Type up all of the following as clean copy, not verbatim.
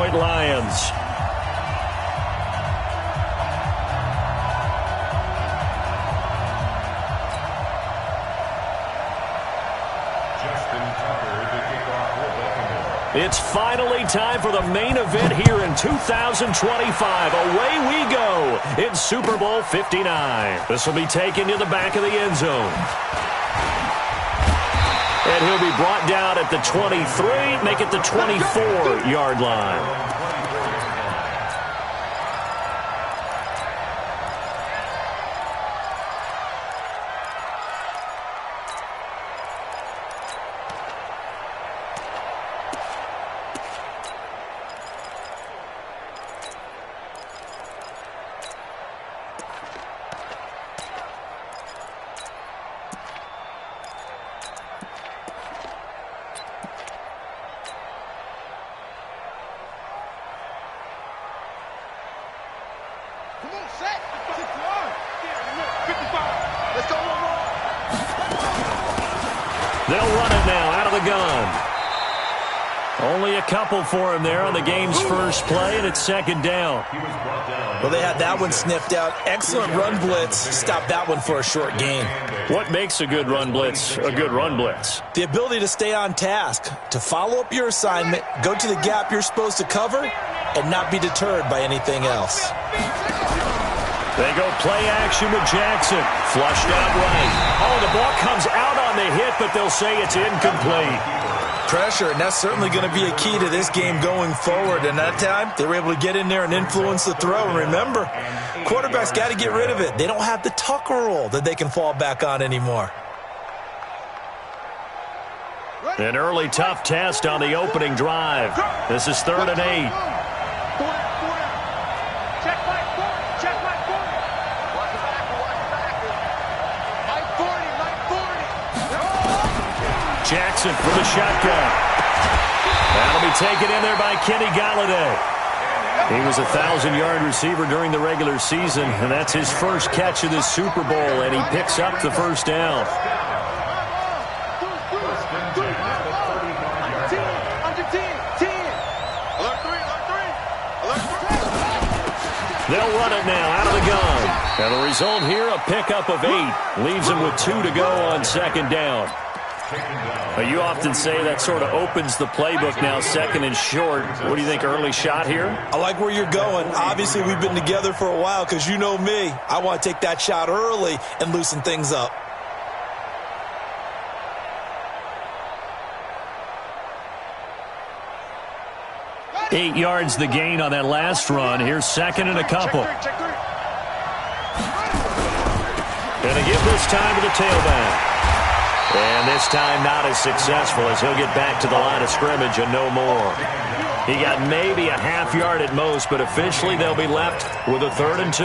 Detroit Lions. It's finally time for the main event here in 2025. Away we go in Super Bowl 59. This will be taken to the back of the end zone. And he'll be brought down at the 23, make it the 24-yard line. They'll run it now out of the gun. Only a couple for him there on the game's first play, and it's second down. Well, they had that one sniffed out. Excellent run blitz. Stopped that one for a short gain. What makes a good run blitz a good run blitz? The ability to stay on task, to follow up your assignment, go to the gap you're supposed to cover, and not be deterred by anything else. They go play action with Jackson. Flushed out right. Oh, the ball comes out on the hit, but they'll say it's incomplete. Pressure, and that's certainly going to be a key to this game going forward. And that time, they were able to get in there and influence the throw. And remember, quarterbacks got to get rid of it. They don't have the Tucker roll that they can fall back on anymore. An early tough test on the opening drive. This is 3rd and 8. Jackson for the shotgun. That'll be taken in there by Kenny Golladay. He was a 1,000-yard receiver during the regular season, and that's his first catch of this Super Bowl, and he picks up the first down. They'll run it now out of the gun. And the result here, a pickup of 8. Leaves him with 2 to go on second down. But you often say that sort of opens the playbook now, second and short. What do you think, early shot here? I like where you're going. Obviously, we've been together for a while because you know me. I want to take that shot early and loosen things up. Eight yards the gain on that last run. Here's second and a couple. Gonna give this time to the tailback. And this time not as successful as he'll get back to the line of scrimmage and no more. He got maybe a half yard at most, but officially they'll be left with a 3rd and 2.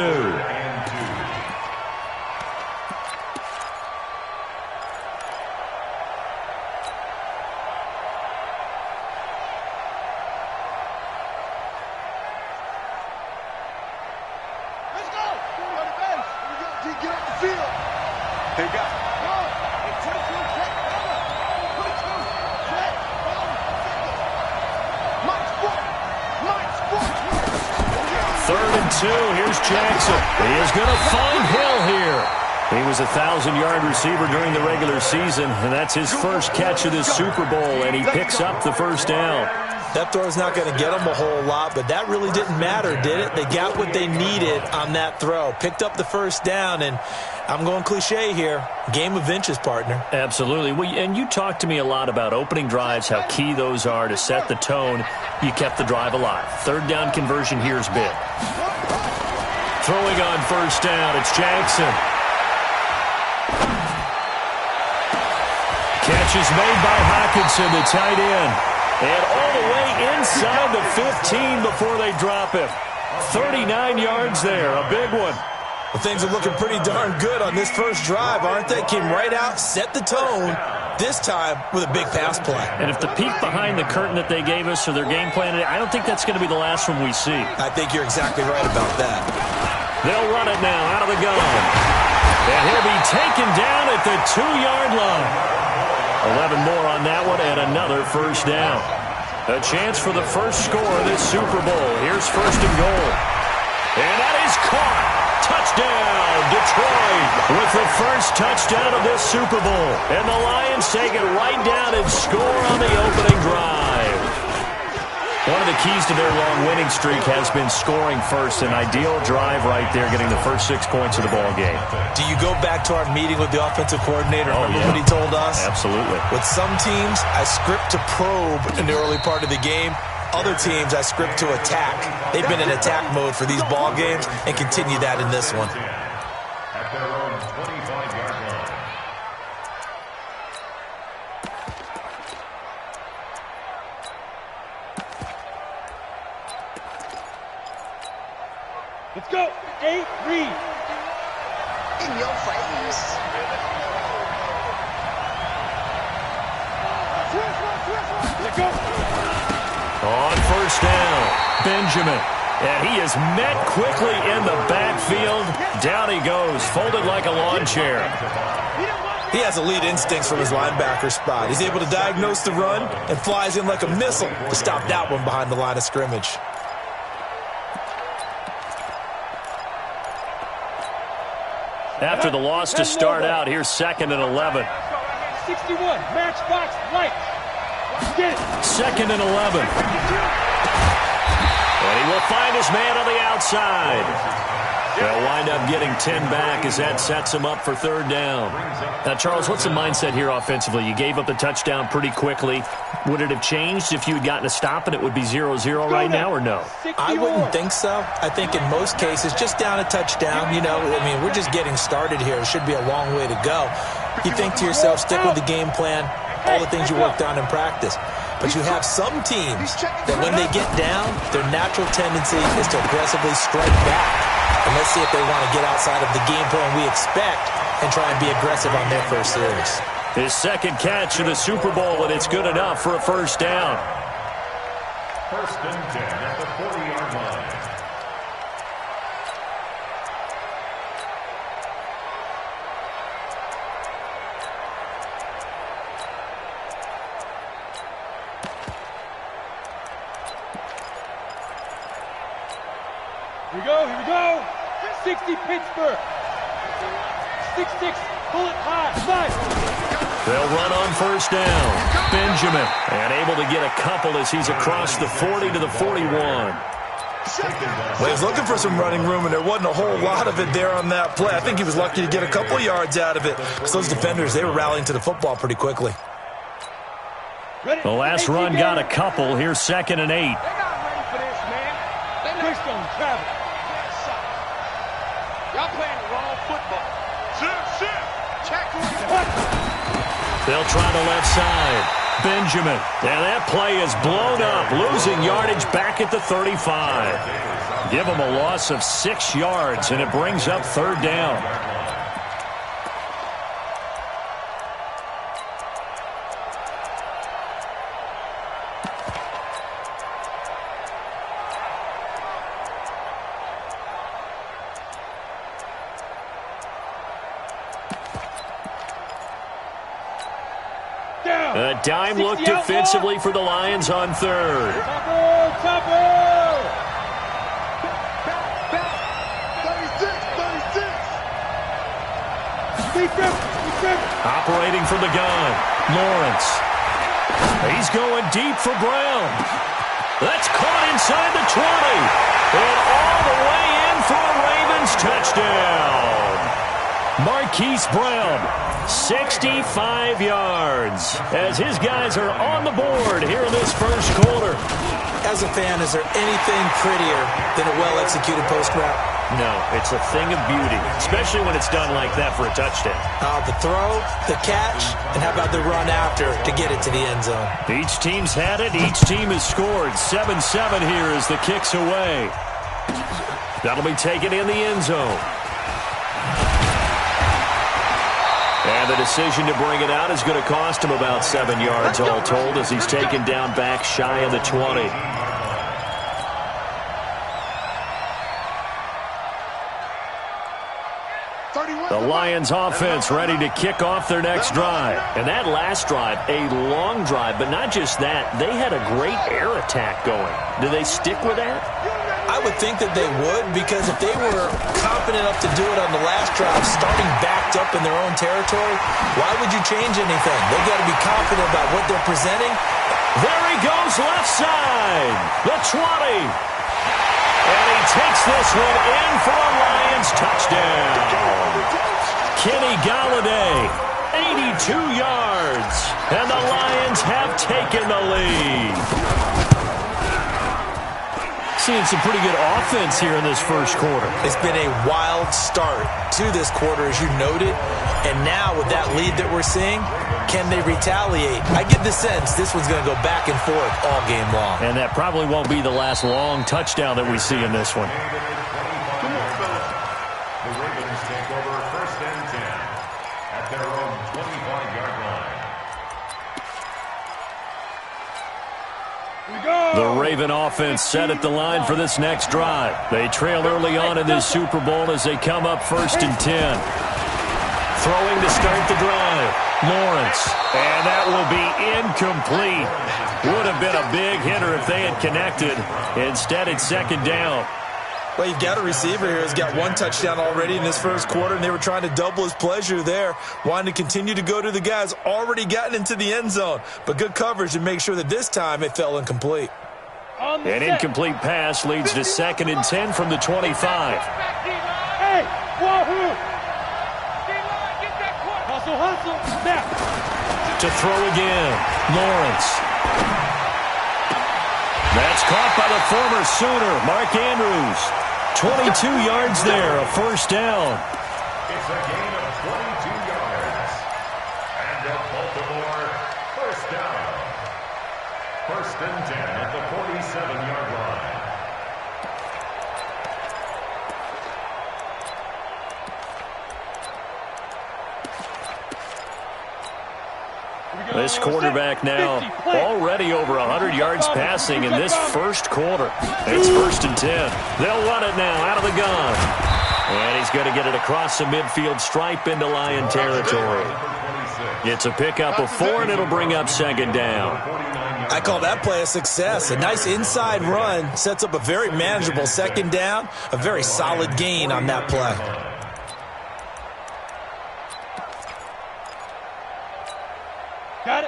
Here's Jackson. He is going to find Hill here. He was a 1,000-yard receiver during the regular season, and that's his first catch of this Super Bowl, and he picks up the first down. That throw's not going to get them a whole lot, but that really didn't matter, did it? They got what they needed on that throw. Picked up the first down, and I'm going cliche here. Game of inches, partner. Absolutely. Well, and you talked to me a lot about opening drives, how key those are to set the tone. You kept the drive alive. 3rd down conversion here is big. Throwing on first down, it's Jackson. Catch is made by Hockenson, the tight end. And all the way inside the 15 before they drop him. 39 yards there, a big one. Well, things are looking pretty darn good on this first drive, aren't they? Came right out, set the tone, this time with a big pass play. And if the peek behind the curtain that they gave us or their game plan today, I don't think that's going to be the last one we see. I think you're exactly right about that. They'll run it now out of the gun. And he'll be taken down at the 2-yard line. 11 more on that one and another first down. A chance for the first score of this Super Bowl. Here's first and goal. And that is caught. Touchdown, Detroit, with the first touchdown of this Super Bowl. And the Lions take it right down and score on the opening drive. One of the keys to their long winning streak has been scoring first. An ideal drive right there, getting the first 6 points of the ball game. Do you go back to our meeting with the offensive coordinator? Remember what he told us? Absolutely. With some teams, I script to probe in the early part of the game. Other teams, I script to attack. They've been in attack mode for these ball games and continue that in this one. At their own 25-yard line. Let's go. 8, read. In your face. Let's go. On first down, Benjamin. And he is met quickly in the backfield. Down he goes, folded like a lawn chair. He has elite instincts from his linebacker spot. He's able to diagnose the run and flies in like a missile to stop that one behind the line of scrimmage. After the loss to start out, here's 2nd and 11. 61, matchbox, right. Get it. 2nd and 11. And he will find his man on the outside. They'll wind up getting 10 back as that sets him up for 3rd down. Now, Charles, what's the mindset here offensively? You gave up the touchdown pretty quickly. Would it have changed if you had gotten a stop and it would be 0-0 right now, or no? I wouldn't think so. I think in most cases, just down a touchdown, we're just getting started here. It should be a long way to go. You think to yourself, stick with the game plan, all the things you worked on in practice. But you have some teams that when they get down, their natural tendency is to aggressively strike back. And let's see if they want to get outside of the game plan we expect and try and be aggressive on their first series. His 2nd catch of the Super Bowl, and it's good enough for a 1st down. 1st and 10 at the 40-yard line. Here we go. 60, Pittsburgh. 6-6, pull it high, nice. They'll run on 1st down. Benjamin, and able to get a couple as he's across the 40 to the 41. Well, he was looking for some running room, and there wasn't a whole lot of it there on that play. I think he was lucky to get a couple yards out of it, because those defenders, they were rallying to the football pretty quickly. The last run got a couple. Here's 2nd and 8. They're not ready for this, man. They pushed on travel. Y'all playing the wrong football. They'll try the left side. Benjamin. And that play is blown up, losing yardage back at the 35. Give him a loss of 6 yards, and it brings up 3rd down. A dime look defensively for the Lions on 3rd. Operating from the gun, Lawrence. He's going deep for Brown. That's caught inside the 20. And all the way in for a Ravens touchdown. Marquise Brown, 65 yards, as his guys are on the board here in this first quarter. As a fan, is there anything prettier than a well-executed post route? No, it's a thing of beauty, especially when it's done like that for a touchdown. The throw, the catch, and how about the run after to get it to the end zone? Each team's had it. Each team has scored. 7-7 here as the kick's away. That'll be taken in the end zone. And the decision to bring it out is going to cost him about 7 yards all told as he's taken down back shy of the 20. The Lions offense ready to kick off their next drive. And that last drive, a long drive, but not just that. They had a great air attack going. Do they stick with that? I would think that they would, because if they were confident enough to do it on the last drive, starting backed up in their own territory, why would you change anything? They've got to be confident about what they're presenting. There he goes, left side. The 20. And he takes this one in for a Lions touchdown. Kenny Galladay, 82 yards. And the Lions have taken the lead. Seeing some pretty good offense here in this first quarter. It's been a wild start to this quarter, as you noted. And now with that lead that we're seeing, can they retaliate? I get the sense this one's going to go back and forth all game long. And that probably won't be the last long touchdown that we see in this one. The Ravens take over 1st and 10 at their own 25-yard line. The Raven offense set at the line for this next drive. They trail early on in this Super Bowl as they come up 1st and 10. Throwing to start the drive. Lawrence. And that will be incomplete. Would have been a big hitter if they had connected. Instead, it's 2nd down. Well, you've got a receiver here who's got 1 touchdown already in this first quarter, and they were trying to double his pleasure there, wanting to continue to go to the guys already gotten into the end zone. But good coverage to make sure that this time it fell incomplete. An incomplete pass leads to 2nd and 10 from the 25. Hey, wahoo! Hustle, hustle, snap. To throw again, Lawrence. That's caught by the former Sooner, Mark Andrews. 22 yards there, a 1st down. It's a gain of 22 yards. And a Baltimore 1st down. 1st and 10 at the 47-yard line. This quarterback now already over 100 yards passing in this first quarter. It's 1st and 10. They'll run it now out of the gun. And he's going to get it across the midfield stripe into Lion territory. It's a pickup of 4, and it'll bring up 2nd down. I call that play a success. A nice inside run sets up a very manageable 2nd down. A very solid gain on that play.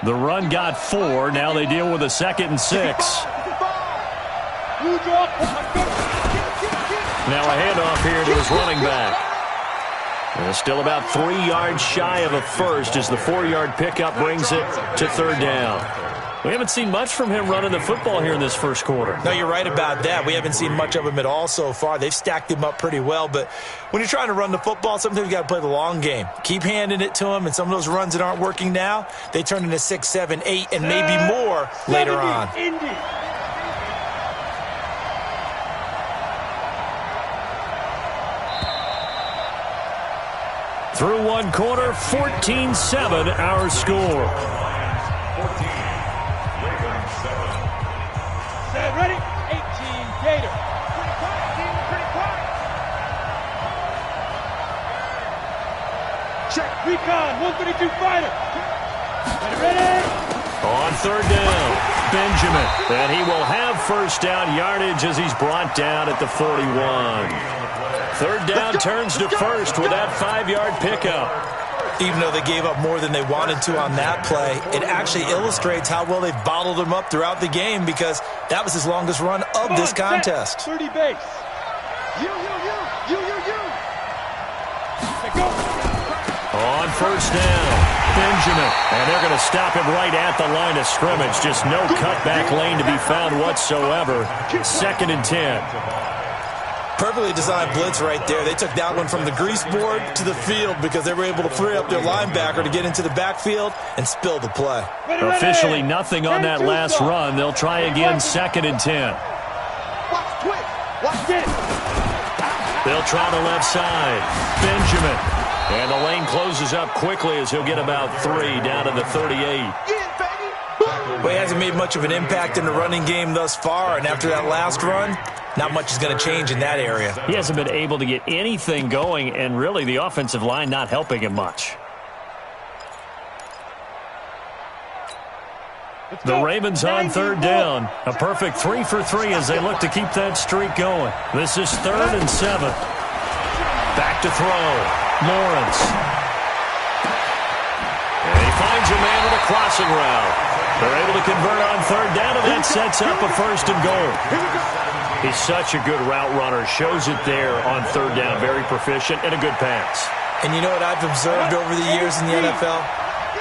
The run got 4. Now they deal with a 2nd and 6. Now a handoff here to his running back. And still about 3 yards shy of a first as the 4-yard pickup brings it to 3rd down. We haven't seen much from him running the football here in this first quarter. No, you're right about that. We haven't seen much of him at all so far. They've stacked him up pretty well, but when you're trying to run the football, sometimes you got to play the long game. Keep handing it to him, and some of those runs that aren't working now, they turn into 6, 7, 8, and maybe more later on. Through 1 quarter, 14-7 our score. 14. Ravens 7. Set, ready? 18, Gator. Pretty quiet. Check, recon, 132 fighter. Ready? On 3rd down, Benjamin. And he will have 1st down yardage as he's brought down at the 41. 3rd down turns to 1st with that 5-yard pickup. Even though they gave up more than they wanted to on that play, it actually illustrates how well they've bottled him up throughout the game, because that was his longest run of this contest. 30 base. You. Go. On 1st down, Benjamin. And they're going to stop him right at the line of scrimmage. Just no cutback lane to be found whatsoever. 2nd and 10. Perfectly designed blitz right there. They took that one from the grease board to the field because they were able to free up their linebacker to get into the backfield and spill the play. Officially nothing on that last run. They'll try again 2nd and 10. They'll try the left side. Benjamin. And the lane closes up quickly as he'll get about 3 down to the 38. Well, he hasn't made much of an impact in the running game thus far, and after that last run, not much is going to change in that area. He hasn't been able to get anything going, and really the offensive line not helping him much. The Ravens on third down. A perfect 3 for 3 as they look to keep that streak going. This is 3rd and 7. Back to throw. Lawrence. And he finds a man with a crossing route. They're able to convert on third down, and that sets up a 1st and goal. He's such a good route runner. Shows it there on third down. Very proficient and a good pass. And you know what I've observed over the years in the NFL?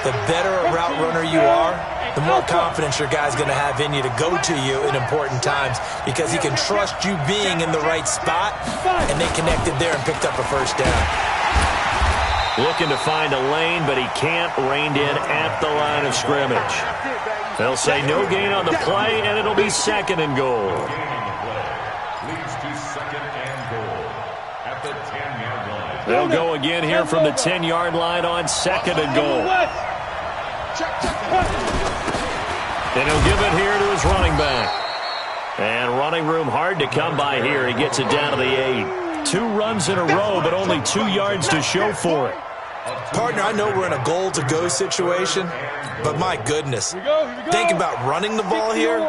The better a route runner you are, the more confidence your guy's going to have in you to go to you in important times because he can trust you being in the right spot, and they connected there and picked up a 1st down. Looking to find a lane, but he can't. Reined in at the line of scrimmage. They'll say no gain on the play, and it'll be 2nd and goal. Leads to 2nd and goal at the 10-yard line. They'll go again here from the 10-yard line on 2nd and goal. And he'll give it here to his running back. And running room hard to come by here. He gets it down to the 8. 2 runs in a row, but only 2 yards to show for it. Partner, I know we're in a goal-to-go situation, but my goodness. Here we go. Think about running the ball here.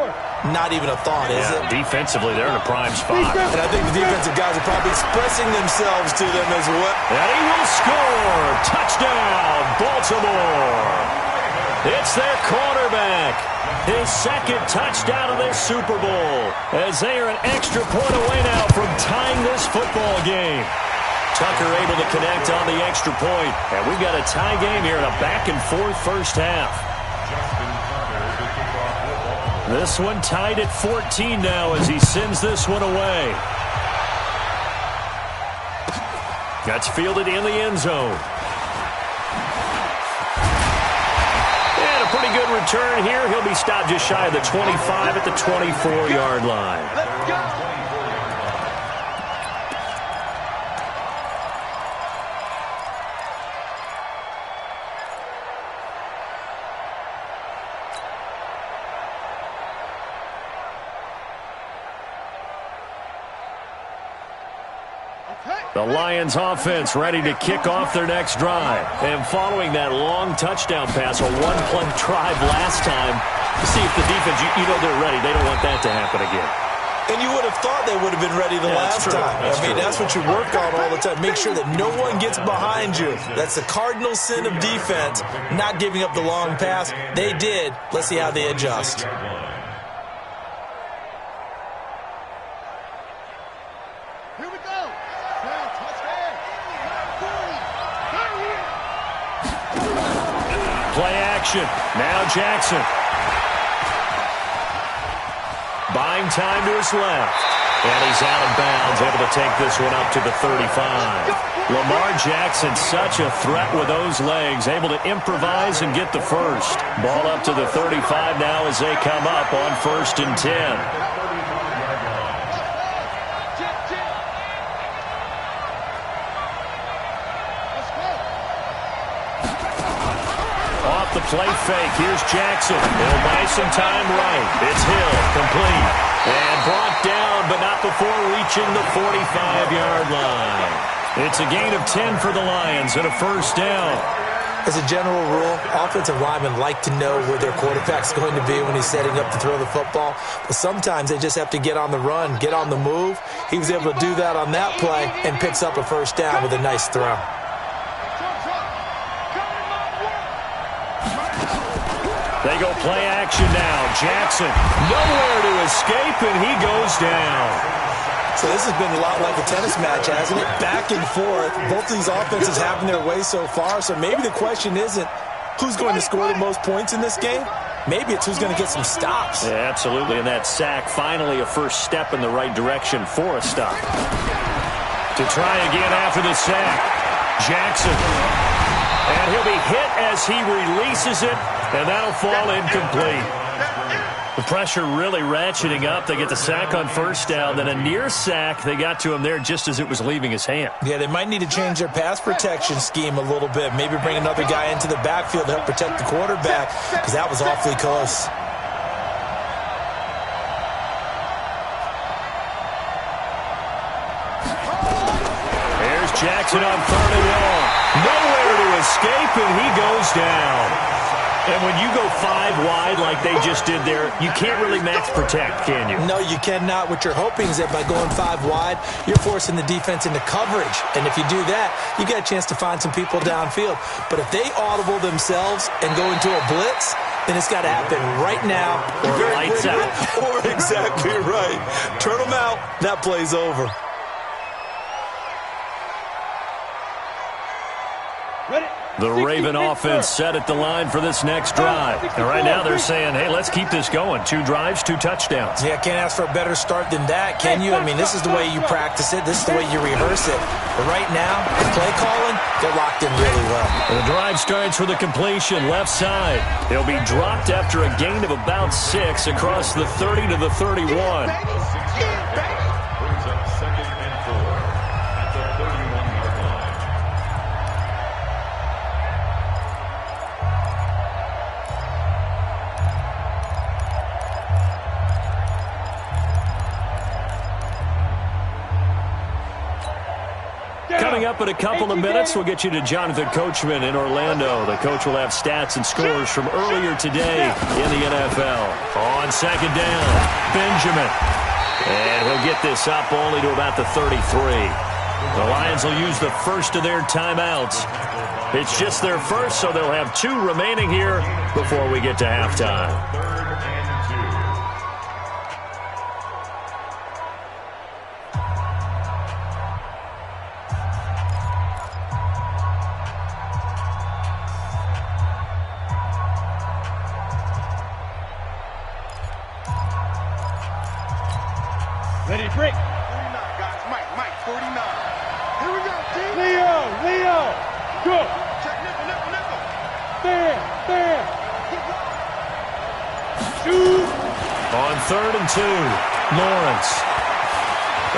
Not even a thought, is it? Defensively, they're in a prime spot. And I think the defensive guys are probably expressing themselves to them as well. And he will score. Touchdown, Baltimore. It's their quarterback. His 2nd touchdown of this Super Bowl. As they are an extra point away now from tying this football game. Tucker able to connect on the extra point. And we've got a tie game here in a back-and-forth first half. This one tied at 14 now as he sends this one away. That's fielded in the end zone. And a pretty good return here. He'll be stopped just shy of the 25 at the 24-yard line. Let's go. The Lions offense ready to kick off their next drive. And following that long touchdown pass, a one-play drive last time, to see if the defense, you know they're ready. They don't want that to happen again. And you would have thought they would have been ready the last time. That's what you work on all the time. Make sure that no one gets behind you. That's the cardinal sin of defense, not giving up the long pass. They did. Let's see how they adjust. Here we go. Touchdown. Play action. Now Jackson. Buying time to his left. And he's out of bounds, able to take this one up to the 35. Lamar Jackson, such a threat with those legs, able to improvise and get the first. Ball up to the 35 now as they come up on 1st and 10. The play fake. Here's Jackson. He'll buy some time right. It's Hill. Complete. And brought down, but not before reaching the 45-yard line. It's a gain of 10 for the Lions and a 1st down. As a general rule, offensive linemen like to know where their quarterback's going to be when he's setting up to throw the football. But sometimes they just have to get on the run, get on the move. He was able to do that on that play and picks up a 1st down with a nice throw. They go play action now. Jackson nowhere to escape, and he goes down. So this has been a lot like a tennis match, hasn't it? Back and forth. Both of these offenses having their way so far. So maybe the question isn't who's going to score the most points in this game. Maybe it's who's going to get some stops. Yeah, absolutely. And that sack, finally a first step in the right direction for a stop. To try again after the sack. Jackson. And he'll be hit as he releases it, and that'll fall incomplete. The pressure really ratcheting up. They get the sack on 1st down, then a near sack. They got to him there just as it was leaving his hand. Yeah, they might need to change their pass protection scheme a little bit. Maybe bring another guy into the backfield to help protect the quarterback, because that was awfully close. Here's Jackson on 3rd and long. Nowhere to escape, and he goes down. And when you go 5 wide like they just did there, you can't really max protect, can you? No, you cannot. What you're hoping is that by going 5 wide, you're forcing the defense into coverage. And if you do that, you get a chance to find some people downfield. But if they audible themselves and go into a blitz, then it's got to happen right now. Or lights out. Or exactly right. Turn them out. That play's over. Ready? The Raven offense set at the line for this next drive. And right now they're saying, hey, let's keep this going. 2 drives, 2 touchdowns. Yeah, can't ask for a better start than that, can you? I mean, this is the way you practice it. This is the way you rehearse it. But right now, the play calling, they're locked in really well. The drive starts with a completion left side. He'll be dropped after a gain of about 6 across the 30 to the 31. Brings up 2nd and 4 at the 31-yard line. Coming up in a couple of minutes, we'll get you to Jonathan Coachman in Orlando. The coach will have stats and scores from earlier today in the NFL. On 2nd down, Benjamin. And he'll get this up only to about the 33. The Lions will use the first of their timeouts. It's just their first, so they'll have 2 remaining here before we get to halftime. 3rd and 2. Ready, break. 49, guys. Mike, 49. Here we go, team. Leo, go. Check nickel. Bam. Shoot. On 3rd and 2, Lawrence.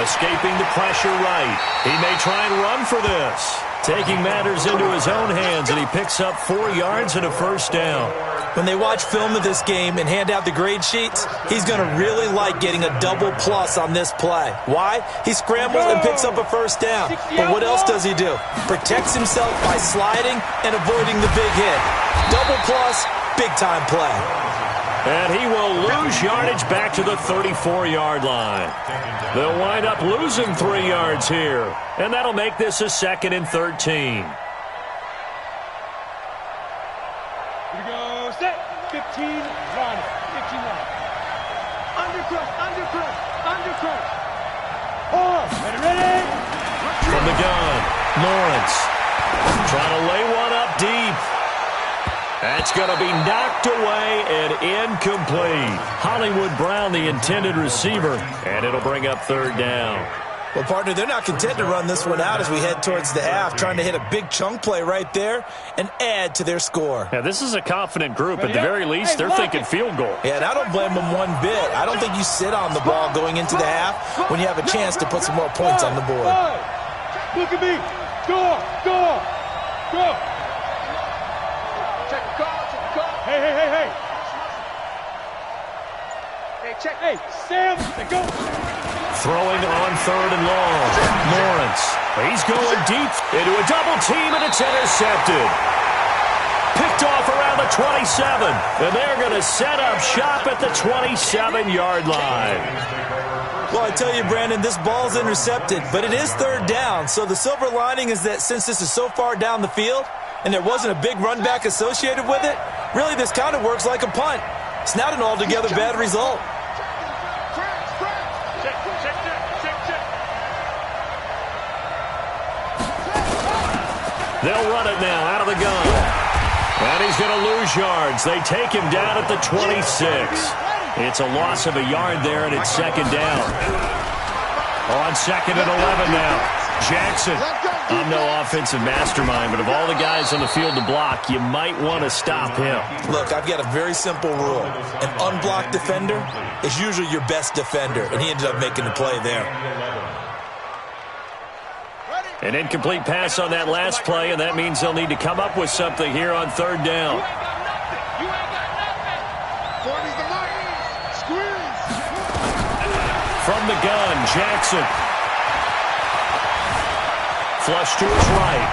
Escaping the pressure right. He may try and run for this. Taking matters into his own hands, and he picks up 4 yards and a first down. When they watch film of this game and hand out the grade sheets, he's going to really like getting a double plus on this play. Why? He scrambles and picks up a first down. But what else does he do? Protects himself by sliding and avoiding the big hit. Double plus, big-time play. And he will lose yardage back to the 34-yard line. They'll wind up losing 3 yards here. And that'll make this a 2nd and 13. Here we go, set. 15, line. 15 line. Undercrush. Pause. Ready. From the gun, Lawrence. Trying to lay one up deep. That's going to be knocked away and incomplete. Hollywood Brown, the intended receiver, and it'll bring up 3rd down. Well, partner, they're not content to run this one out as we head towards the half, trying to hit a big chunk play right there and add to their score. Yeah, this is a confident group. At the very least, they're thinking field goal. Yeah, and I don't blame them one bit. I don't think you sit on the ball going into the half when you have a chance to put some more points on the board. Look at me. Go. Check the call. Hey. Hey, check. Hey, Sam, go. Throwing on 3rd and long. Lawrence. He's going deep into a double team, and it's intercepted. Picked off around the 27. And they're going to set up shop at the 27-yard line. Well, I tell you, Brandon, this ball's intercepted, but it is 3rd down. So the silver lining is that since this is so far down the field and there wasn't a big run back associated with it, really this kind of works like a punt. It's not an altogether bad result. They'll run it now out of the gun. And he's going to lose yards. They take him down at the 26. It's a loss of a yard there, and it's 2nd down. On 2nd and 11 now. Jackson. I'm no offensive mastermind, but of all the guys on the field to block, you might want to stop him. Look, I've got a very simple rule. An unblocked defender is usually your best defender, and he ended up making the play there. An incomplete pass on that last play, and that means they'll need to come up with something here on 3rd down. From the gun, Jackson. Flush to his right.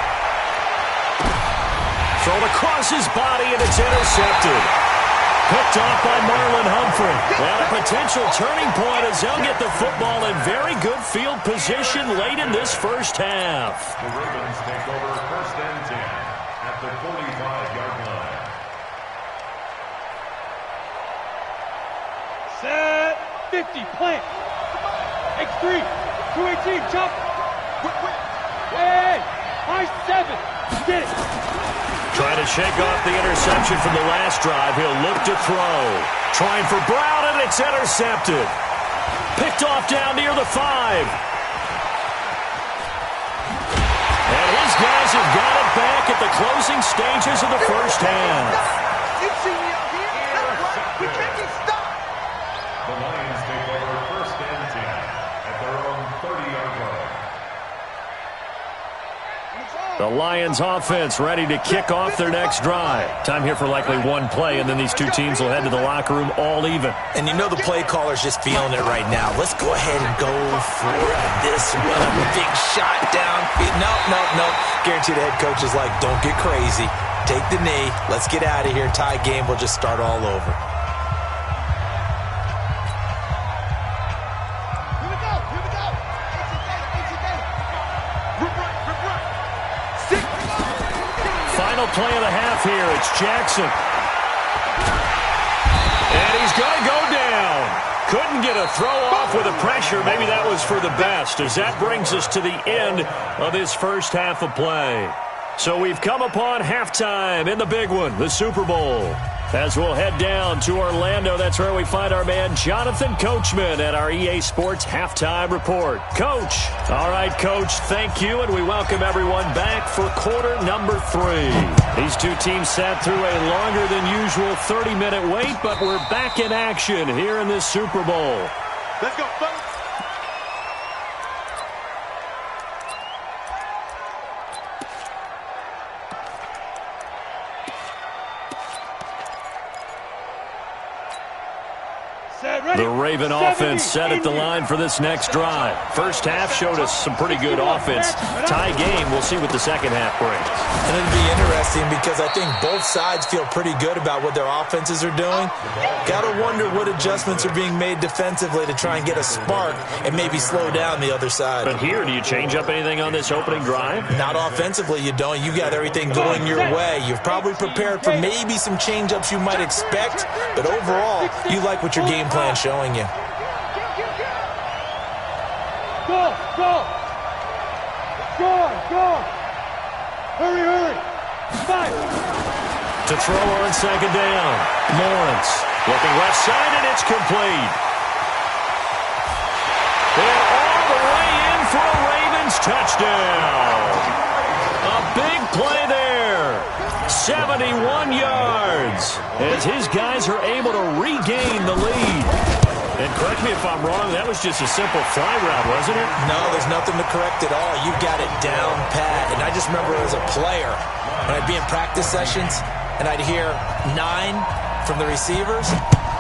Thrown across his body, and it's intercepted. Picked off by Marlon Humphrey. And a potential turning point as they'll get the football in very good field position late in this first half. The Ravens take over 1st and 10 at the 45-yard line. Set 50, plant. X3, 218, jump. Hey, high 7, get it. Trying to shake off the interception from the last drive. He'll look to throw. Trying for Brown, and it's intercepted. Picked off down near the 5. And his guys have got it back at the closing stages of the first half. You see me out here? That's right. We can't get stopped. The Lions take over 1st and 10 at their own 30-yard line. The Lions offense ready to kick off their next drive. Time here for likely one play, and then these two teams will head to the locker room all even. And you know the play caller's just feeling it right now. Let's go ahead and go for this one. A big shot down. No. Guarantee the head coach is like, don't get crazy. Take the knee. Let's get out of here. Tie game. We'll just start all over. Final play of the half here. It's Jackson. And he's going to go down. Couldn't get a throw off with the pressure. Maybe that was for the best, as that brings us to the end of this first half of play. So we've come upon halftime in the big one, the Super Bowl. As we'll head down to Orlando, that's where we find our man Jonathan Coachman at our EA Sports Halftime Report. Coach. All right, Coach, thank you, and we welcome everyone back for quarter number 3. These two teams sat through a longer than usual 30-minute wait, but we're back in action here in this Super Bowl. Let's go, folks. The Raven offense set at the line for this next drive. First half showed us some pretty good offense. Tie game, we'll see what the second half brings. And it'll be interesting because I think both sides feel pretty good about what their offenses are doing. Got to wonder what adjustments are being made defensively to try and get a spark and maybe slow down the other side. But here, do you change up anything on this opening drive? Not offensively, you don't. You got everything going your way. You've probably prepared for maybe some change-ups you might expect, but overall, you like what your game plan showing you. Go! Hurry! 5! To throw on second down. Lawrence looking left side, and it's complete. And all the way in for a Ravens touchdown. A big play there. 71 yards as his guys are able to regain the lead. And correct me if I'm wrong, that was just a simple fly route, wasn't it? No, there's nothing to correct at all. You've got it down pat. And I just remember as a player, when I'd be in practice sessions and I'd hear 9 from the receivers,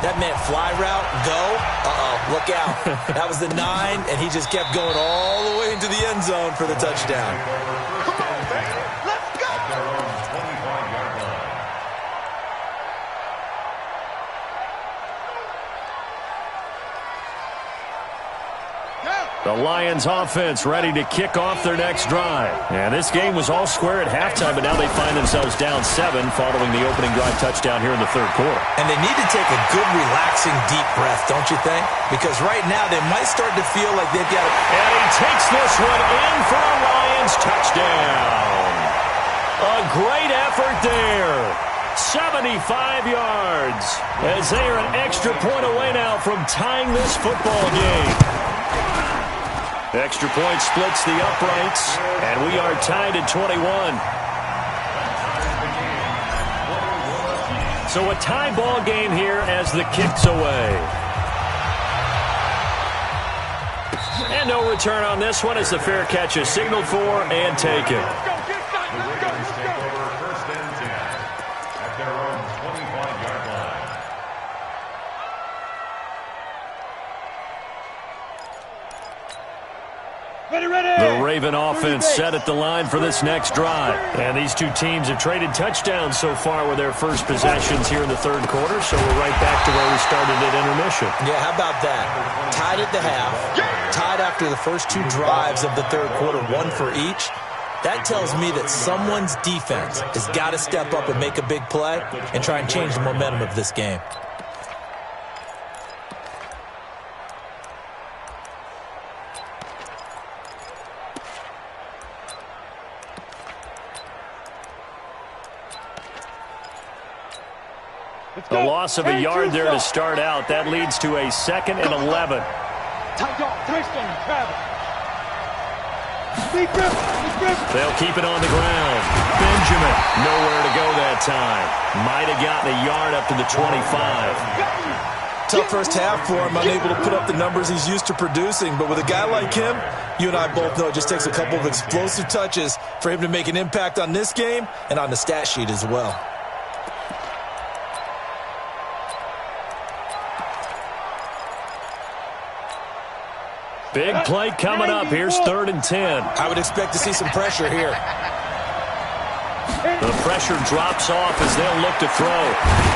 that meant fly route, go, look out. That was the 9, and he just kept going all the way into the end zone for the touchdown. Come on, baby. Let's go. At their own 25-yard line. The Lions offense ready to kick off their next drive. And this game was all square at halftime, but now they find themselves down 7 following the opening drive touchdown here in the third quarter. And they need to take a good, relaxing, deep breath, don't you think? Because right now they might start to feel like they've got And he takes this one in for a Lions touchdown. A great effort there. 75 yards as they are an extra point away now from tying this football game. Extra point splits the uprights, and we are tied at 21. So a tie ball game here as the kick's away. And no return on this one as the fair catch is signaled for and taken. The Ravens take over 1st and 10 at their own 25-yard line. The Raven offense set at the line for this next drive. And these two teams have traded touchdowns so far with their first possessions here in the third quarter, so we're right back to where we started at intermission. Yeah, how about that? Tied at the half, tied after the first two drives of the third quarter, one for each. That tells me that someone's defense has got to step up and make a big play and try and change the momentum of this game. A loss of a yard there to start out. That leads to a 2nd and 11. They'll keep it on the ground. Benjamin, nowhere to go that time. Might have gotten a yard up to the 25. Tough first half for him, unable to put up the numbers he's used to producing. But with a guy like him, you and I both know it just takes a couple of explosive touches for him to make an impact on this game and on the stat sheet as well. Big play coming up. Here's 3rd and 10. I would expect to see some pressure here. The pressure drops off as they'll look to throw.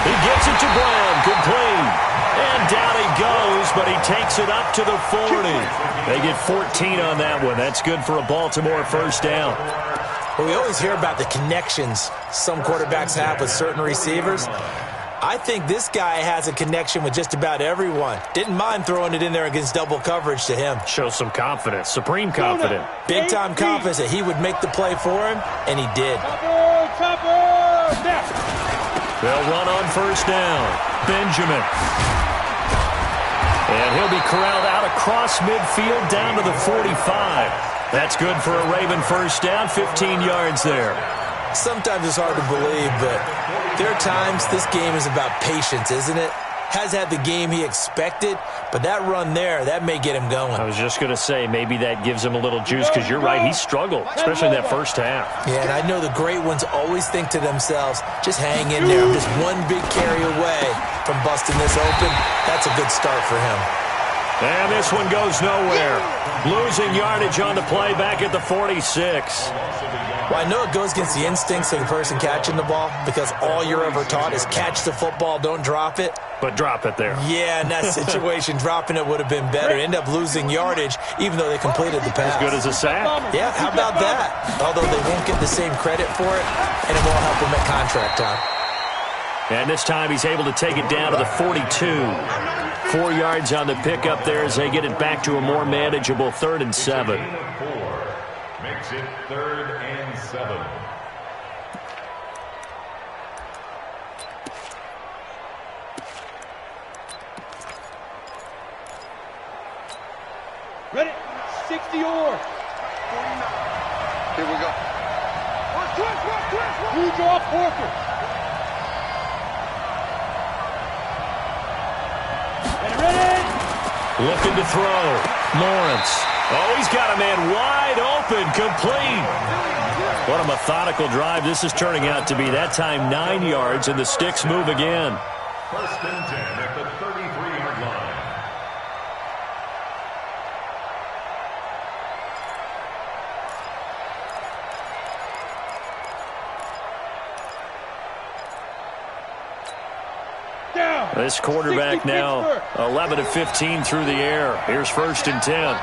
He gets it to Brown. Complete. And down he goes, but he takes it up to the 40. They get 14 on that one. That's good for a Baltimore first down. Well, we always hear about the connections some quarterbacks have with certain receivers. I think this guy has a connection with just about everyone. Didn't mind throwing it in there against double coverage to him. Shows some confidence, supreme confidence. Big-time confidence that he would make the play for him, and he did. They'll run on first down. Benjamin. And he'll be corralled out across midfield down to the 45. That's good for a Raven first down, 15 yards there. Sometimes it's hard to believe, but there are times this game is about patience, isn't it? Has had the game he expected, but that run there, that may get him going. I was just going to say, maybe that gives him a little juice, because you're right, he struggled, especially in that first half. Yeah, and I know the great ones always think to themselves, just hang in there. I'm just one big carry away from busting this open. That's a good start for him. And this one goes nowhere. Losing yardage on the play back at the 46. Well, I know it goes against the instincts of the person catching the ball because all you're ever taught is catch the football, don't drop it. But drop it there. Yeah, in that situation, dropping it would have been better. End up losing yardage even though they completed the pass. As good as a sack. Yeah, how about that? Although they won't get the same credit for it, and it won't help them at contract time. And this time he's able to take it down to the 42. 4 yards on the pickup there as they get it back to a more manageable 3rd and 7. Makes it 3rd and 7. Ready? 60 or. 49. Here we go. You draw Porker. Ready? Looking to throw. Lawrence. Oh, he's got a man wide open, complete. What a methodical drive this is turning out to be. That time 9 yards, and the sticks move again. 1st and 10 at the 33-yard line. This quarterback now 11 of 15 through the air. Here's 1st and 10.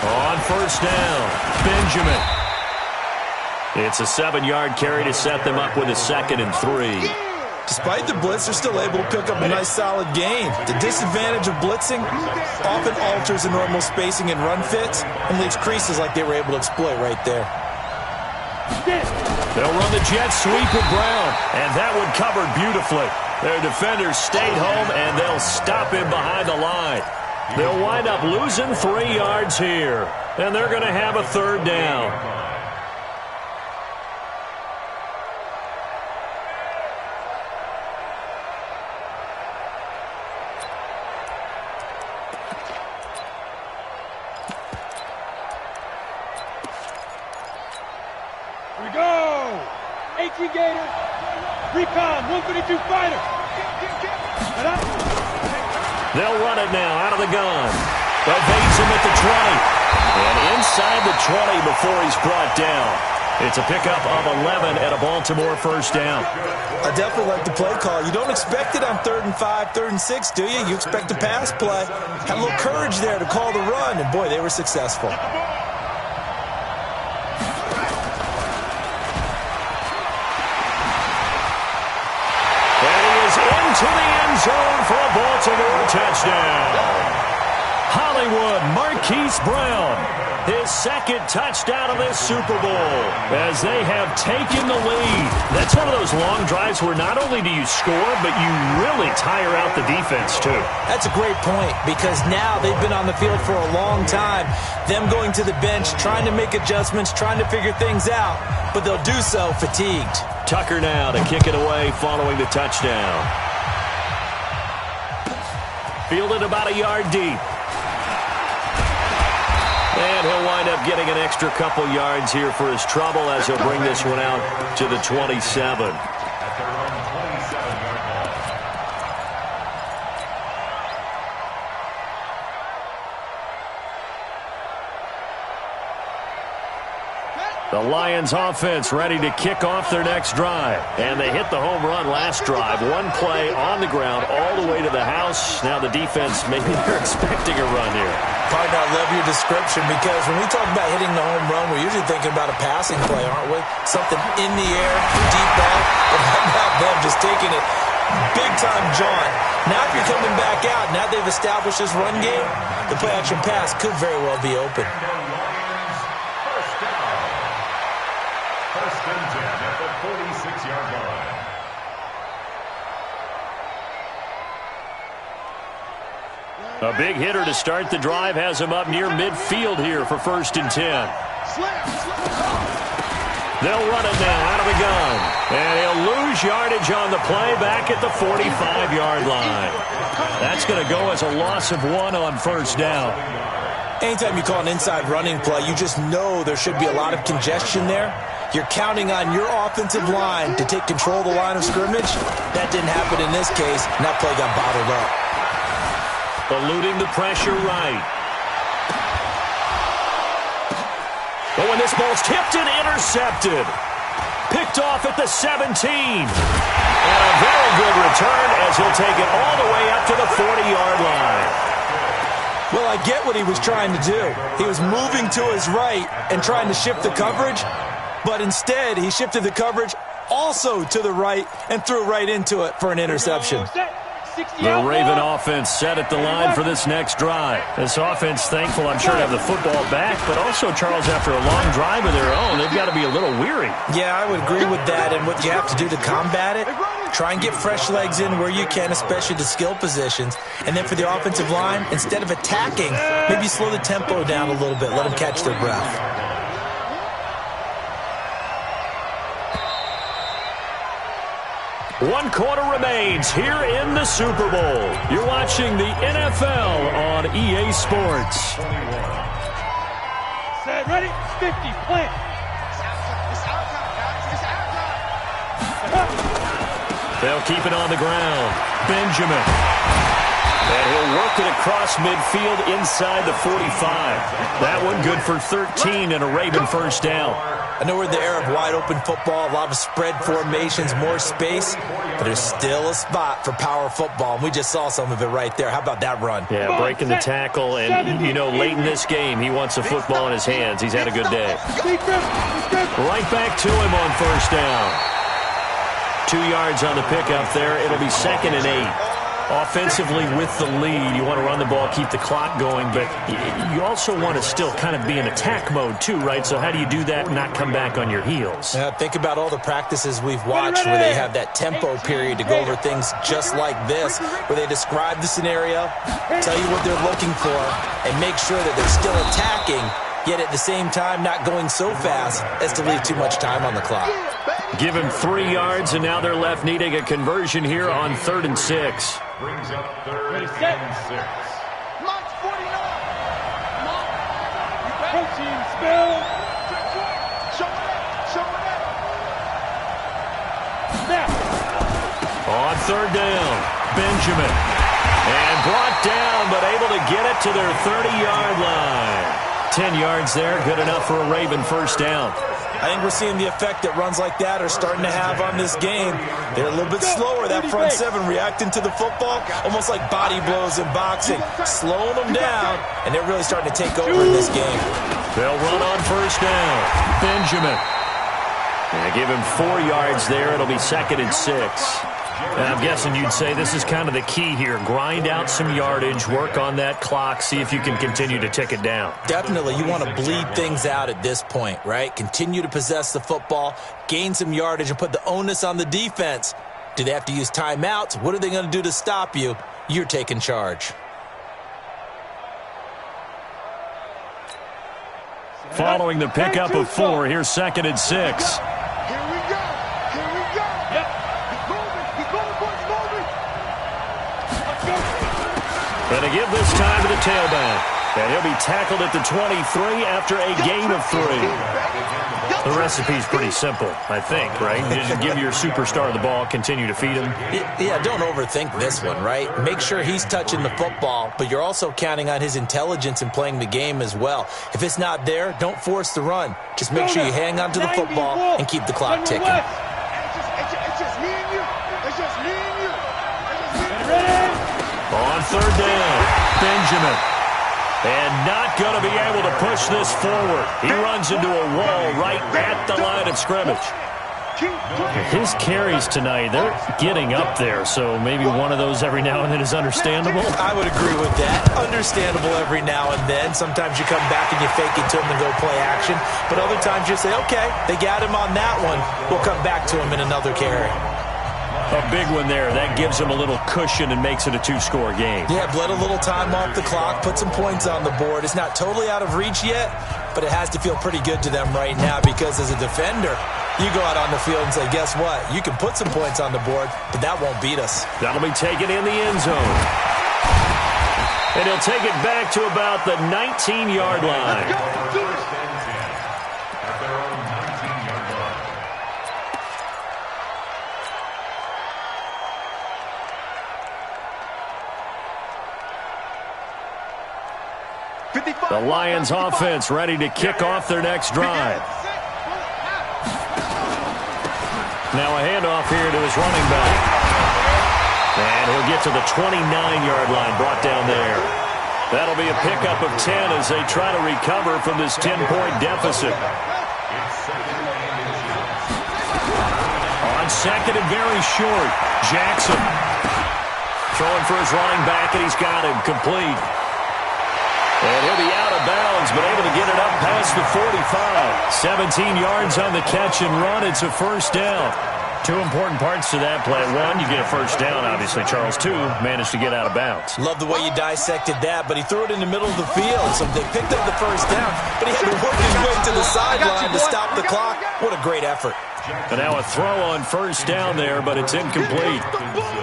On first down, Benjamin. It's a 7-yard carry to set them up with a 2nd and 3. Despite the blitz, they're still able to pick up a nice solid gain. The disadvantage of blitzing often alters the normal spacing and run fits and leaves creases like they were able to exploit right there. They'll run the jet sweep with Brown, and that one covered beautifully. Their defenders stayed home, and they'll stop him behind the line. They'll wind up losing 3 yards here, and they're going to have a 3rd down. Here we go. 18 Gator. Recon, 152 fighter. They'll run it now out of the gun. Evades him at the 20. And inside the 20 before he's brought down. It's a pickup of 11 and a Baltimore first down. I definitely like the play call. You don't expect it on 3rd and 5, 3rd and 6, do you? You expect a pass play. Had a little courage there to call the run, and boy, they were successful. To the end zone for a Baltimore touchdown. Hollywood Marquise Brown, his second touchdown of this Super Bowl as they have taken the lead. That's one of those long drives where not only do you score, but you really tire out the defense too. That's a great point because now they've been on the field for a long time. Them going to the bench, trying to make adjustments, trying to figure things out, but they'll do so fatigued. Tucker now to kick it away following the touchdown. Fielded about a yard deep. And he'll wind up getting an extra couple yards here for his trouble as he'll bring this one out to the 27. At their own 27-yard line. The Lions offense ready to kick off their next drive. And they hit the home run last drive. One play on the ground all the way to the house. Now the defense, maybe they're expecting a run here. Partner, I love your description because when we talk about hitting the home run, we're usually thinking about a passing play, aren't we? Something in the air, deep back. But how about them just taking it big-time jaunt? Now if you're coming back out, now they've established this run game, the play-action pass could very well be open. First and 10 at the 46-yard line. A big hitter to start the drive has him up near midfield here for 1st and 10. They'll run it now out of the gun. And he'll lose yardage on the play back at the 45-yard line. That's going to go as a loss of 1 on 1st down. Anytime you call an inside running play, you just know there should be a lot of congestion there. You're counting on your offensive line to take control of the line of scrimmage. That didn't happen in this case, and that play got bottled up. Eluding the pressure right. Oh, and this ball's tipped and intercepted. Picked off at the 17. And a very good return as he'll take it all the way up to the 40-yard line. Well, I get what he was trying to do. He was moving to his right and trying to shift the coverage, but instead he shifted the coverage also to the right and threw right into it for an interception. The Raven offense set at the line for this next drive. This offense thankful, I'm sure, to have the football back, but also, Charles, after a long drive of their own, they've got to be a little weary. Yeah, I would agree with that, and what you have to do to combat it, try and get fresh legs in where you can, especially the skill positions. And then for the offensive line, instead of attacking, maybe slow the tempo down a little bit, let them catch their breath. One quarter remains here in the Super Bowl. You're watching the NFL on EA Sports. Set, ready, 50, plant. They'll keep it on the ground. Benjamin. And he'll work it across midfield inside the 45. That one good for 13 and a Raven first down. I know we're in the era of wide-open football, a lot of spread formations, more space, but there's still a spot for power football, and we just saw some of it right there. How about that run? Yeah, breaking the tackle, and, you know, late in this game, he wants the football in his hands. He's had a good day. Right back to him on first down. 2 yards on the pickup there. It'll be 2nd and 8. Offensively with the lead, you want to run the ball, keep the clock going, but you also want to still kind of be in attack mode too, right? So how do you do that and not come back on your heels? Yeah, think about all the practices we've watched where they have that tempo period to go over things just like this, where they describe the scenario, tell you what they're looking for, and make sure that they're still attacking, yet at the same time not going so fast as to leave too much time on the clock. Give him 3 yards, and now they're left needing a conversion here on 3rd and 6. Brings up 3rd and 6. March 49. Protein spill. Show it up. Show it up. Snap. On 3rd down, Benjamin. And brought down, but able to get it to their 30-yard line. 10 yards there, good enough for a Raven first down. I think we're seeing the effect that runs like that are starting to have on this game. They're a little bit slower, that front seven, reacting to the football, almost like body blows in boxing, slowing them down, and they're really starting to take over in this game. They'll run on first down. Benjamin. Yeah, give him 4 yards there. It'll be 2nd and 6. And I'm guessing you'd say this is kind of the key here. Grind out some yardage, work on that clock, see if you can continue to tick it down. Definitely. You want to bleed things out at this point, right? Continue to possess the football, gain some yardage, and put the onus on the defense. Do they have to use timeouts? What are they going to do to stop you? You're taking charge. Following the pickup of 4, here's 2nd and 6. Here we go. Here we go. Yep. He's moving. He's moving, boys. Moving. Let's go. And to give this time to the tailback. And he'll be tackled at the 23 after a gain of 3. The recipe's pretty simple, I think, right? You just give your superstar the ball, continue to feed him. Yeah, don't overthink this one, right? Make sure he's touching the football, but you're also counting on his intelligence in playing the game as well. If it's not there, don't force the run. Just make sure you hang on to the football and keep the clock ticking. It's just me and you. It's just me and you. It's just me and you. On 3rd down, Benjamin. And not going to be able to push this forward. He runs into a wall right at the line of scrimmage. His carries tonight, they're getting up there, so maybe one of those every now and then is understandable. I would agree with that. Understandable every now and then. Sometimes you come back and you fake it to him and go play action. But other times you say, okay, they got him on that one. We'll come back to him in another carry. A big one there. That gives him a little cushion and makes it a 2-score game. Yeah, bled a little time off the clock, put some points on the board. It's not totally out of reach yet, but it has to feel pretty good to them right now because as a defender, you go out on the field and say, guess what? You can put some points on the board, but that won't beat us. That'll be taken in the end zone. And he'll take it back to about the 19-yard line. The Lions offense ready to kick off their next drive. Now a handoff here to his running back. And he'll get to the 29-yard line, brought down there. That'll be a pickup of 10 as they try to recover from this 10-point deficit. On 2nd and very short, Jackson throwing for his running back, and he's got him complete. And he'll be out of bounds, but able to get it up past the 45. 17 yards on the catch and run. It's a first down. 2 important parts to that play. 1, you get a first down, obviously. Charles, 2, managed to get out of bounds. Love the way you dissected that, but he threw it in the middle of the field. So they picked up the first down, but he had to work his way to the sideline to stop the clock. What a great effort. And now a throw on first down there, but it's incomplete.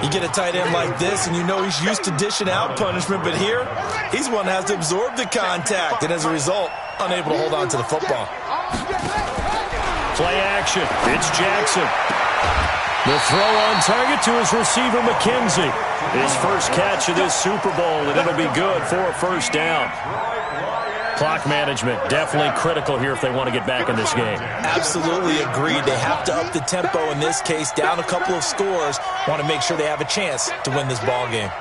You get a tight end like this, and you know he's used to dishing out punishment, but here, he's one that has to absorb the contact, and as a result, unable to hold on to the football. Play action. It's Jackson. The throw on target to his receiver, McKenzie. His first catch of this Super Bowl, and it'll be good for a first down. Clock management definitely critical here if they want to get back in this game. Absolutely agreed. They have to up the tempo in this case, down a couple of scores. Want to make sure they have a chance to win this ball game.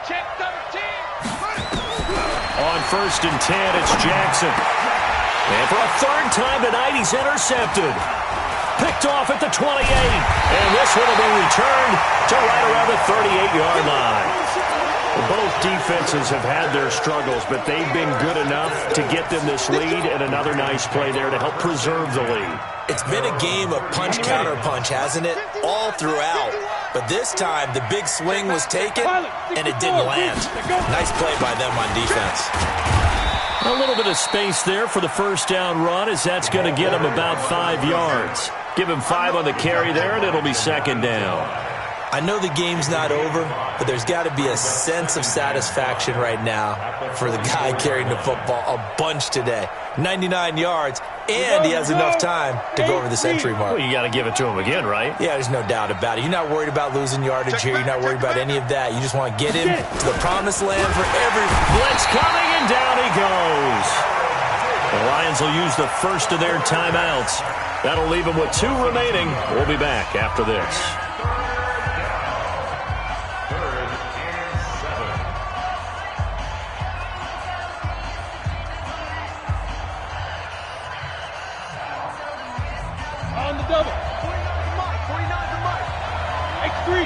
On 1st and 10, it's Jackson. And for a 3rd time tonight, he's intercepted. Picked off at the 28. And this one will be returned to right around the 38-yard line. Both defenses have had their struggles, but they've been good enough to get them this lead, and another nice play there to help preserve the lead. It's been a game of punch-counter-punch, hasn't it? All throughout. But this time, the big swing was taken, and it didn't land. Nice play by them on defense. A little bit of space there for the first down run, as that's going to get him about 5 yards. Give him 5 on the carry there, and it'll be 2nd down. I know the game's not over, but there's got to be a sense of satisfaction right now for the guy carrying the football a bunch today. 99 yards, and he has enough time to go over the century mark. Well, you got to give it to him again, right? Yeah, there's no doubt about it. You're not worried about losing yardage here. You're not worried about any of that. You just want to get him to the promised land for every... Blitz coming, and down he goes. The Lions will use the first of their timeouts. That'll leave them with 2 remaining. We'll be back after this. On the double. 49 to Mike. X3.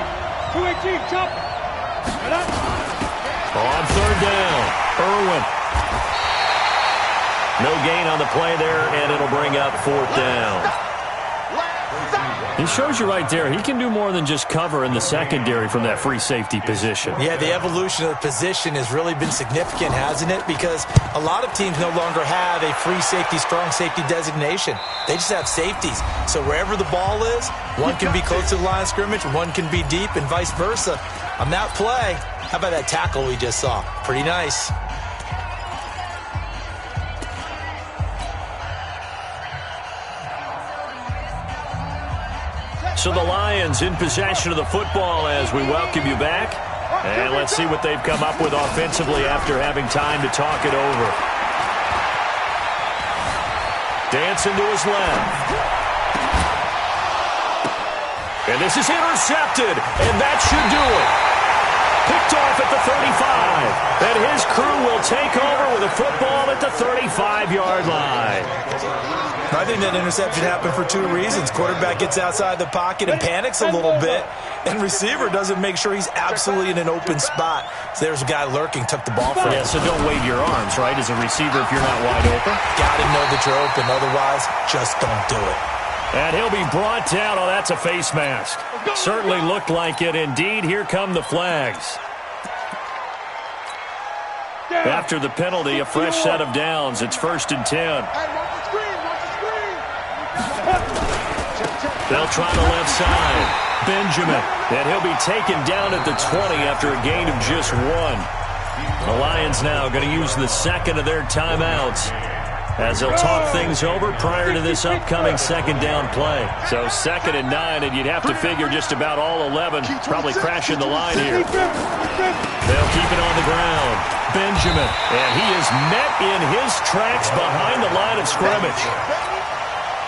218. Chop. On third down, Irwin. No gain on the play there, and it'll bring up 4th down. He shows you right there, he can do more than just cover in the secondary from that free safety position. Yeah, the evolution of the position has really been significant, hasn't it? Because a lot of teams no longer have a free safety, strong safety designation. They just have safeties. So wherever the ball is, one can be close to the line of scrimmage, one can be deep, and vice versa. On that play, how about that tackle we just saw? Pretty nice. So the Lions in possession of the football as we welcome you back. And let's see what they've come up with offensively after having time to talk it over. Dancing to his left. And this is intercepted, and that should do it. Picked off at the 35. And his crew will take over with a football at the 35-yard line. I think that interception happened for 2 reasons. Quarterback gets outside the pocket and panics a little bit, and receiver doesn't make sure he's absolutely in an open spot. So there's a guy lurking, took the ball from him. Yeah, so don't wave your arms, right, as a receiver if you're not wide open. Got to know that you're open. Otherwise, just don't do it. And he'll be brought down. Oh, that's a face mask. Certainly looked like it. Indeed, here come the flags. After the penalty, a fresh set of downs. It's 1st and 10. They'll try the left side. Benjamin. And he'll be taken down at the 20 after a gain of just 1. The Lions now going to use the second of their timeouts as they'll talk things over prior to this upcoming 2nd down play. So 2nd and 9, and you'd have to figure just about all 11 probably crashing the line here. They'll keep it on the ground. Benjamin, and he is met in his tracks behind the line of scrimmage.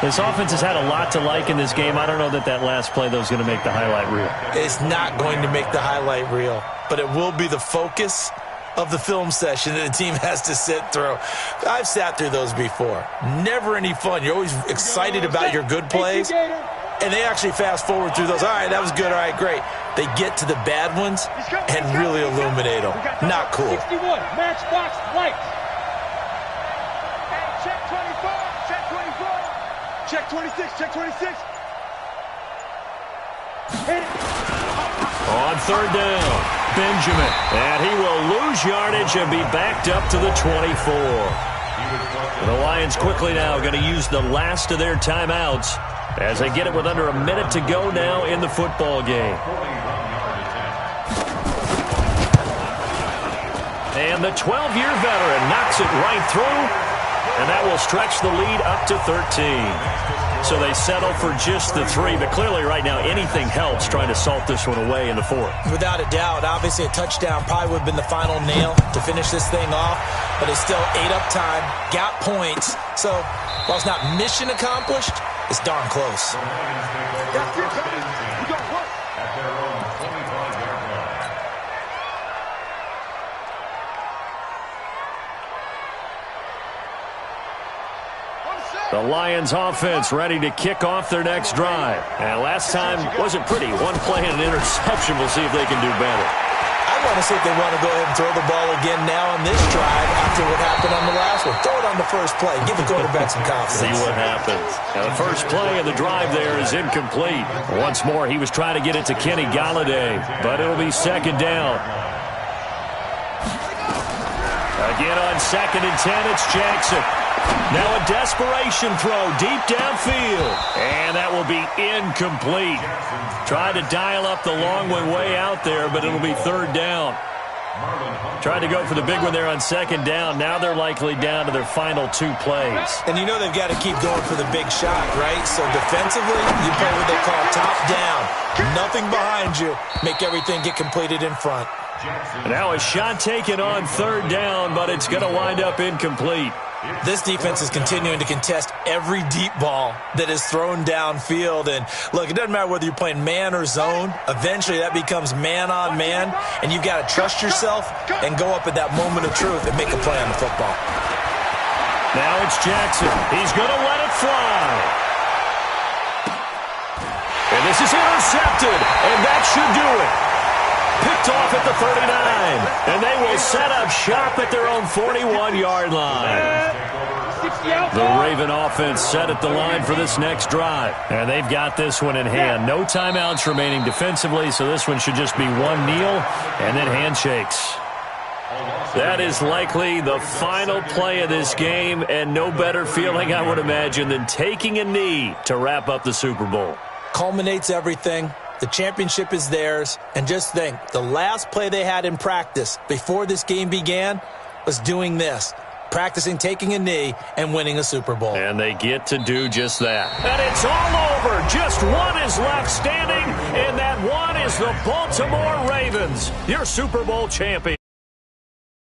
This offense has had a lot to like in this game. I don't know that that last play, though, is going to make the highlight reel. It's not going to make the highlight reel, but it will be the focus of the film session that the team has to sit through. I've sat through those before. Never any fun. You're always excited about your good plays, and they actually fast forward through those. All right, that was good. All right, great. They get to the bad ones and really illuminate them. Not cool. 61, matchbox lights. Check 24, check 24. Check 26, check 26. On third down, Benjamin. And he will lose yardage and be backed up to the 24. The Lions quickly now going to use the last of their timeouts as they get it with under a minute to go now in the football game. And the 12-year veteran knocks it right through, and that will stretch the lead up to 13. So they settle for just the 3, but clearly right now anything helps trying to salt this one away in the 4th. Without a doubt, obviously a touchdown probably would have been the final nail to finish this thing off, but it's still 8 up time, got points. So while it's not mission accomplished, it's darn close. That's it, baby. We got work. At their own 25-yard line. The Lions offense ready to kick off their next drive. And last time wasn't pretty. 1 play and an interception. We'll see if they can do better. I want to see if they want to go ahead and throw the ball again now on this drive after what happened on the last one. Throw it on the first play. Give the quarterback some confidence. See what happens. Now the first play of the drive there is incomplete. Once more, he was trying to get it to Kenny Galladay, but it'll be 2nd down. Again on 2nd and 10, it's Jackson. Now a desperation throw deep downfield. And that will be incomplete. Tried to dial up the long one way out there, but it'll be 3rd down. Tried to go for the big one there on 2nd down. Now they're likely down to their final 2 plays. And you know they've got to keep going for the big shot, right? So defensively, you play what they call top down. Nothing behind you. Make everything get completed in front. Now a shot taken on 3rd down, but it's going to wind up incomplete. This defense is continuing to contest every deep ball that is thrown downfield. And, look, it doesn't matter whether you're playing man or zone. Eventually, that becomes man-on-man, and you've got to trust yourself and go up at that moment of truth and make a play on the football. Now it's Jackson. He's going to let it fly. And this is intercepted, and that should do it. Picked off at the 39, and they will set up shop at their own 41-yard line. The Raven offense set at the line for this next drive. And they've got this one in hand. No timeouts remaining defensively, so this one should just be one kneel and then handshakes. That is likely the final play of this game, and no better feeling, I would imagine, than taking a knee to wrap up the Super Bowl. Culminates everything. The championship is theirs. And just think, the last play they had in practice before this game began was doing this. Practicing taking a knee and winning a Super Bowl. And they get to do just that. And it's all over. Just one is left standing, and that one is the Baltimore Ravens, your Super Bowl champion.